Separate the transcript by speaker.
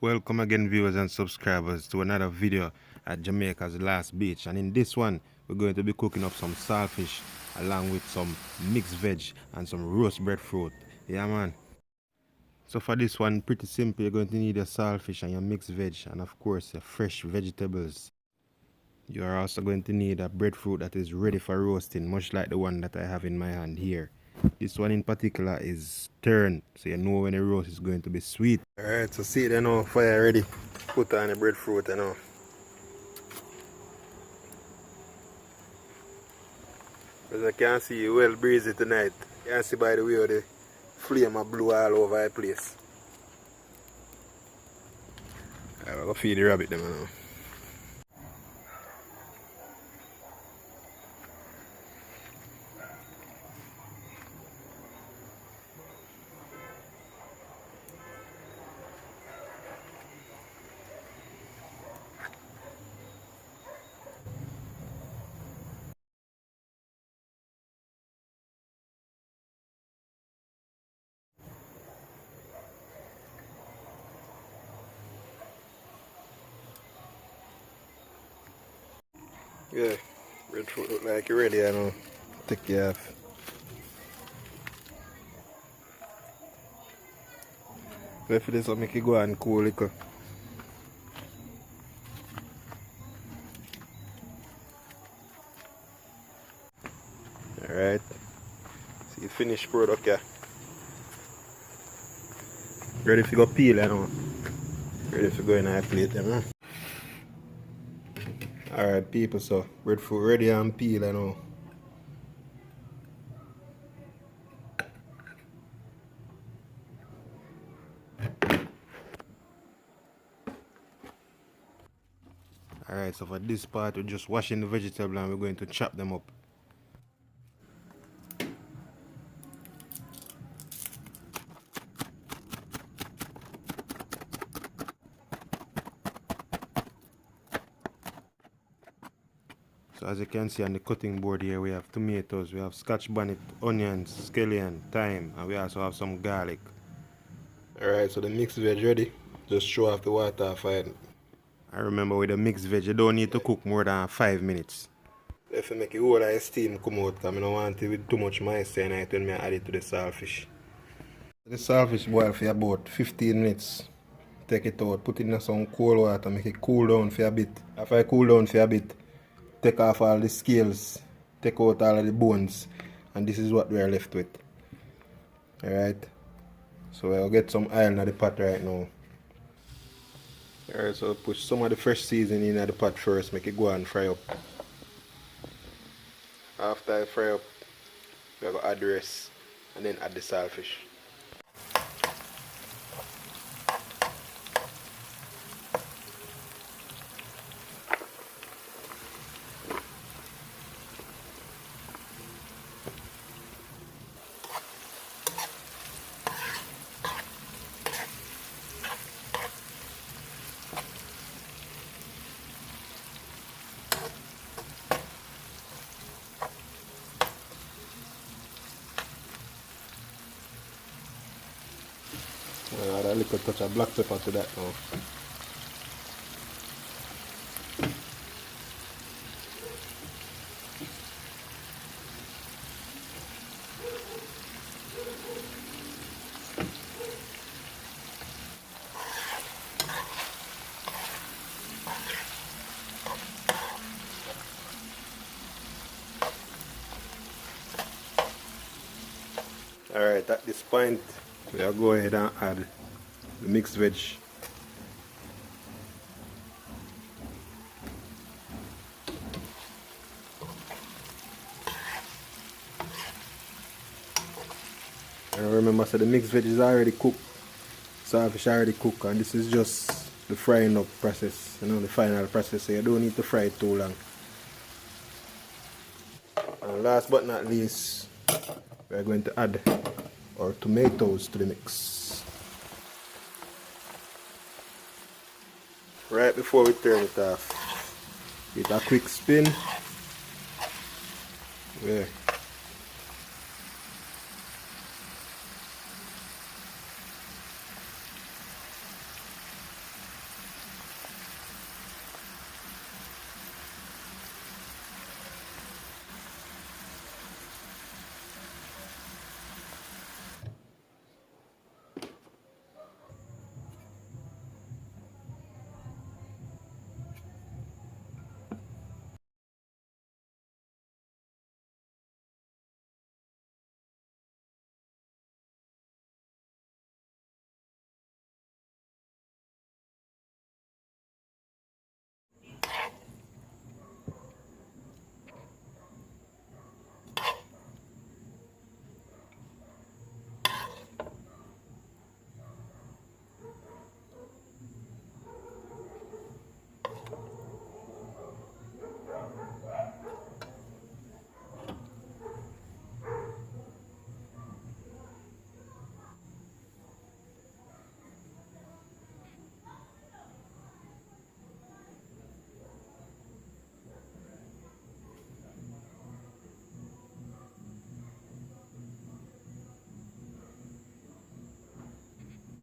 Speaker 1: Welcome again, viewers and subscribers, to another video at Jamaica's last beach. And in this one, we're going to be cooking up some saltfish along with some mixed veg and some roast breadfruit. Yeah, man. So for this one, pretty simple. You're going to need your saltfish and your mixed veg, and of course your fresh vegetables. You are also going to need a breadfruit that is ready for roasting, much like the one that I have in my hand here. This one in particular is turned, so you know when the roast is going to be sweet. Alright, so see it now, fire ready. Put on the breadfruit now. As I can see, well breezy tonight. You can see by the way how the flame are blue all over the place. Alright, we're going to feed the rabbit them now. Yeah, breadfruit look like you're ready, I know. Take it off. Wait for this will make it go and cool liquor. Alright. See finished product here. Ready to go peel, I know. Ready to go in our plate, you know. Alright people, so breadfruit ready and peel, I know. Alright, so for this part we're just washing the vegetable and we're going to chop them up. So as you can see on the cutting board here, we have tomatoes, we have scotch bonnet, onions, scallion, thyme, and we also have some garlic. Alright, so the mixed veg ready. Just show off the water fine. I remember with the mixed veg, you don't need to cook more than 5 minutes. If you make it all the steam come out, because I don't want it with too much moisture in it when I add it to the saltfish. The saltfish boil for about 15 minutes. Take it out, put it in some cold water, make it cool down for a bit. After it cool down for a bit, take off all the scales, take out all of the bones, and this is what we are left with. Alright, so we'll get some oil in the pot right now. Alright, so I'll put some of the fresh seasoning in the pot first, make it go and fry up. After I fry up, we're going to add the rest and then add the saltfish. Add a little touch of black pepper to that now. Alright, at this point, we'll go ahead and add the mixed veg. And remember, so the mixed veg is already cooked, saltfish already cooked, and this is just the frying up process, you know, the final process, so you don't need to fry it too long. And last but not least, we're going to add our tomatoes to the mix. Right before we turn it off, give it a quick spin. Yeah.